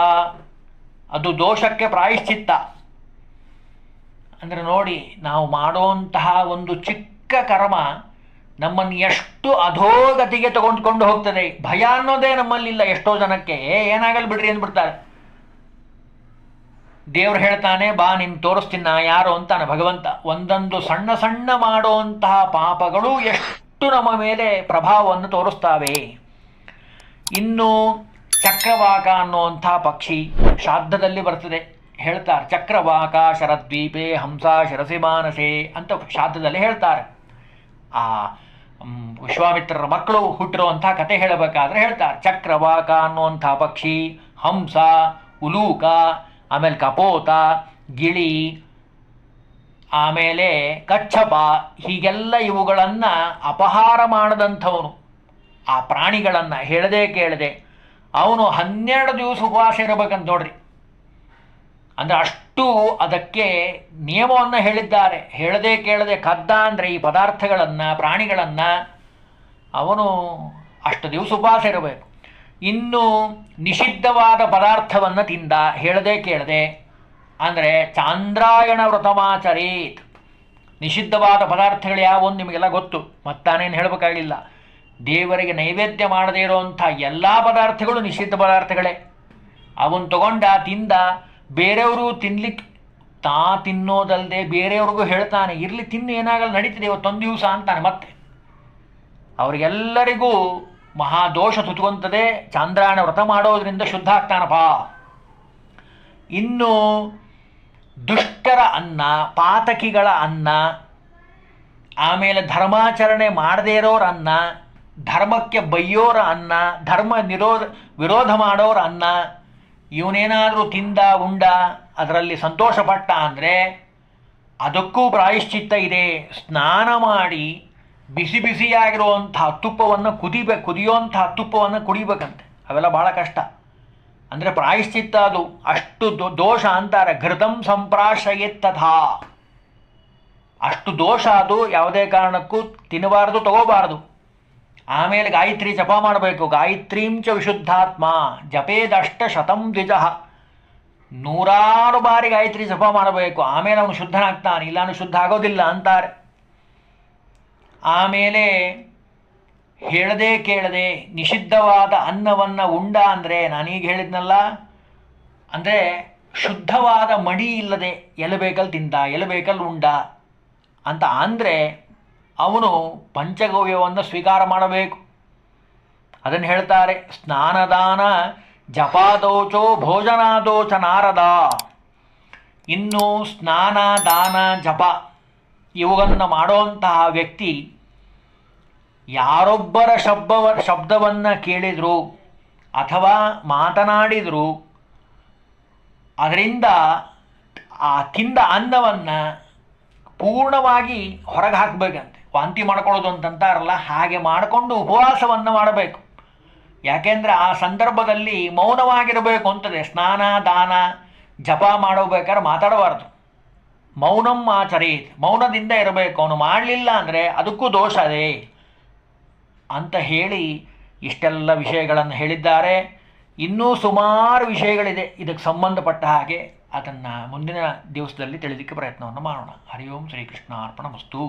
ಅದು ದೋಷಕ್ಕೆ ಪ್ರಾಯಶ್ಚಿತ್ತ. ಅಂದರೆ ನೋಡಿ, ನಾವು ಮಾಡುವಂತಹ ಒಂದು ಚಿಕ್ಕ ಕರ್ಮ ನಮ್ಮನ್ನು ಎಷ್ಟು ಅಧೋಗತಿಗೆ ತಗೊಂಡ್ಕೊಂಡು ಹೋಗ್ತದೆ. ಭಯ ಅನ್ನೋದೇ ನಮ್ಮಲ್ಲಿಲ್ಲ ಎಷ್ಟೋ ಜನಕ್ಕೆ. ಏನಾಗಲ್ಲ ಬಿಡ್ರಿ ಅಂದ್ಬಿಡ್ತಾರೆ. ದೇವ್ರು ಹೇಳ್ತಾನೆ, ಬಾ ನಿನ್ ತೋರಿಸ್ತೀನಿ ನಾ ಯಾರು ಅಂತಾನೆ ಭಗವಂತ. ಒಂದೊಂದು ಸಣ್ಣ ಸಣ್ಣ ಮಾಡುವಂತಹ ಪಾಪಗಳು ಎಷ್ಟು ನಮ್ಮ ಮೇಲೆ ಪ್ರಭಾವವನ್ನು ತೋರಿಸ್ತಾವೆ. ಇನ್ನು ಚಕ್ರವಾಕ ಅನ್ನುವಂಥ ಪಕ್ಷಿ ಶ್ರಾದ್ದದಲ್ಲಿ ಬರ್ತದೆ. ಹೇಳ್ತಾರೆ ಚಕ್ರವಾಕ ಶರದ್ವೀಪೆ ಹಂಸ ಶಿರಸಿ ಮಾನಸೆ ಅಂತ ಶ್ರಾದ್ದದಲ್ಲಿ ಹೇಳ್ತಾರೆ. ಆ ವಿಶ್ವಾಮಿತ್ರರ ಮಕ್ಕಳು ಹುಟ್ಟಿರುವಂಥ ಕತೆ ಹೇಳಬೇಕಾದ್ರೆ ಹೇಳ್ತಾರೆ ಚಕ್ರವಾಕ ಅನ್ನುವಂಥ ಪಕ್ಷಿ, ಹಂಸ, ಉಲೂಕ, ಆಮೇಲೆ ಕಪೋತ, ಗಿಳಿ, ಆಮೇಲೆ ಕಚ್ಚಪ, ಹೀಗೆಲ್ಲ ಇವುಗಳನ್ನು ಅಪಹಾರ ಮಾಡದಂಥವನು. ಆ ಪ್ರಾಣಿಗಳನ್ನು ಹೇಳದೆ ಕೇಳದೆ ಅವನು 12 ದಿವಸ ಉಪವಾಸ ಇರಬೇಕಂತ ನೋಡ್ರಿ. ಅಂದರೆ ಅಷ್ಟು ಅದಕ್ಕೆ ನಿಯಮವನ್ನು ಹೇಳಿದ್ದಾರೆ. ಹೇಳದೆ ಕೇಳದೆ ಕದ್ದ ಅಂದರೆ ಈ ಪದಾರ್ಥಗಳನ್ನು, ಪ್ರಾಣಿಗಳನ್ನು ಅವನು ಅಷ್ಟು ದಿವಸ ಉಪವಾಸ ಇರಬೇಕು. ಇನ್ನು ನಿಷಿದ್ಧವಾದ ಪದಾರ್ಥವನ್ನು ತಿಂದ ಹೇಳದೆ ಕೇಳದೆ ಅಂದರೆ ಚಾಂದ್ರಾಯಣ ವ್ರತಮಾಚರೇತ್, ನಿಷಿದ್ಧವಾದ ಪದಾರ್ಥಗಳು ಯಾವುವು ನಿಮಗೆಲ್ಲ ಗೊತ್ತು, ಮತ್ತಾನೇನು ಹೇಳಬೇಕಾಗಿಲ್ಲ. ದೇವರಿಗೆ ನೈವೇದ್ಯ ಮಾಡದೇ ಇರುವಂಥ ಎಲ್ಲ ಪದಾರ್ಥಗಳು ನಿಷಿದ್ಧ ಪದಾರ್ಥಗಳೇ. ಅವನು ತಗೊಂಡ ತಿಂದ, ಬೇರೆಯವರು ತಿನ್ಲಿಕ್ಕೆ ತಿನ್ನೋದಲ್ಲದೆ ಬೇರೆಯವ್ರಿಗೂ ಹೇಳ್ತಾನೆ, ಇರಲಿ ತಿನ್ನು, ಏನಾಗಲ್ಲ, ನಡೀತಿದೆ, ಇವತ್ತೊಂದು ದಿವಸ ಅಂತಾನೆ. ಮತ್ತೆ ಅವರಿಗೆಲ್ಲರಿಗೂ ಮಹಾದೋಷ ತುತ್ಕೊಂತದೆ. ಚಾಂದ್ರಾಯಣ ವ್ರತ ಮಾಡೋದ್ರಿಂದ ಶುದ್ಧ ಆಗ್ತಾನಪ್ಪ. ಇನ್ನು ದುಷ್ಟರ ಅನ್ನ, ಪಾತಕಿಗಳ ಅನ್ನ, ಆಮೇಲೆ ಧರ್ಮಾಚರಣೆ ಮಾಡದೇ ಇರೋರ ಅನ್ನ, ಧರ್ಮಕ್ಕೆ ಬೈಯೋರ ಅನ್ನ, ಧರ್ಮ ವಿರೋಧ ಮಾಡೋರ ಅನ್ನ, ಇವನೇನಾದರೂ ತಿಂದ ಉಂಡ ಅದರಲ್ಲಿ ಸಂತೋಷಪಟ್ಟ ಅಂದರೆ ಅದಕ್ಕೂ ಪ್ರಾಯಶ್ಚಿತ್ತ ಇದೆ. ಸ್ನಾನ ಮಾಡಿ ಬಿಸಿ ಬಿಸಿಯಾಗಿರುವಂಥ ತುಪ್ಪವನ್ನು ಕುದಿಯುವಂಥ ತುಪ್ಪವನ್ನು ಕುಡಿಬೇಕಂತೆ. ಅವೆಲ್ಲ ಭಾಳ ಕಷ್ಟ. ಅಂದರೆ ಪ್ರಾಯಶ್ಚಿತ್ತ ಅದು ಅಷ್ಟು ದೋಷ ಅಂತಾರೆ. ಘೃತಂ ಸಂಪ್ರಾಶಯೇತ್ತಥಾ, ಅಷ್ಟು ದೋಷ ಅದು. ಯಾವುದೇ ಕಾರಣಕ್ಕೂ ತಿನ್ನಬಾರ್ದು, ತಗೋಬಾರ್ದು. ಆಮೇಲೆ ಗಾಯತ್ರಿ ಜಪ ಮಾಡಬೇಕು. ಗಾಯತ್ರೀಂಚ ವಿಶುದ್ಧಾತ್ಮ ಜಪೇದಷ್ಟಶತಂ ದ್ವಿಜಃ, 100 ಬಾರಿ ಗಾಯತ್ರಿ ಜಪ ಮಾಡಬೇಕು. ಆಮೇಲೆ ಅವನು ಶುದ್ಧನಾಗ್ತಾನೆ, ಇಲ್ಲಾನು ಶುದ್ಧ ಆಗೋದಿಲ್ಲ ಅಂತಾರೆ. ಆಮೇಲೆ ಹೇಳದೆ ಕೇಳದೆ ನಿಷಿದ್ಧವಾದ ಅನ್ನವನ್ನು ಉಂಡ ಅಂದರೆ, ನಾನೀಗ ಹೇಳಿದ್ನಲ್ಲ, ಅಂದರೆ ಶುದ್ಧವಾದ ಮಡಿ ಇಲ್ಲದೆ ಎಲಬೇಕಲ್ಲಿ ತಿಂದ, ಎಲಬೇಕಲ್ಲಿ ಉಂಡ ಅಂತ ಅಂದರೆ ಅವನು ಪಂಚಗವ್ಯವನ್ನು ಸ್ವೀಕಾರ ಮಾಡಬೇಕು. ಅದನ್ನು ಹೇಳ್ತಾರೆ, ಸ್ನಾನದಾನ ಜಪಾದೋಚೋ ಭೋಜನಾದೋಚ ನಾರದ. ಇನ್ನು ಸ್ನಾನ, ದಾನ, ಜಪ ಇವುಗಳನ್ನು ಮಾಡುವಂತಹ ವ್ಯಕ್ತಿ ಯಾರೊಬ್ಬರ ಶಬ್ದವನ್ನು ಕೇಳಿದ್ರು ಅಥವಾ ಮಾತನಾಡಿದ್ರು ಅದರಿಂದ ಆ ತಿಂದ ಅನ್ನವನ್ನು ಪೂರ್ಣವಾಗಿ ಹೊರಗೆ ಹಾಕಬೇಕಂತೆ. ವಾಂತಿ ಮಾಡ್ಕೊಳ್ಳೋದು ಅಂತಂತಾರಲ್ಲ, ಹಾಗೆ ಮಾಡಿಕೊಂಡು ಉಪವಾಸವನ್ನು ಮಾಡಬೇಕು. ಯಾಕೆಂದರೆ ಆ ಸಂದರ್ಭದಲ್ಲಿ ಮೌನವಾಗಿರಬೇಕು ಅಂತದೆ. ಸ್ನಾನ, ದಾನ, ಜಪ ಮಾಡೋಬೇಕಾದ್ರೆ ಮಾತಾಡಬಾರ್ದು. ಮೌನಂ ಆಚರೇತ್, ಮೌನದಿಂದ ಇರಬೇಕು. ಅವನು ಮಾಡಲಿಲ್ಲ ಅಂದರೆ ಅದಕ್ಕೂ ದೋಷ ಅದೇ ಅಂತ ಹೇಳಿ ಇಷ್ಟೆಲ್ಲ ವಿಷಯಗಳನ್ನು ಹೇಳಿದ್ದಾರೆ. ಇನ್ನೂ ಸುಮಾರು ವಿಷಯಗಳಿದೆ ಇದಕ್ಕೆ ಸಂಬಂಧಪಟ್ಟ ಹಾಗೆ. ಅದನ್ನು ಮುಂದಿನ ದಿವಸದಲ್ಲಿ ತಿಳಿದಕ್ಕೆ ಪ್ರಯತ್ನವನ್ನು ಮಾಡೋಣ. ಹರಿ ಓಂ ಶ್ರೀಕೃಷ್ಣ ಅರ್ಪಣಮಸ್ತು.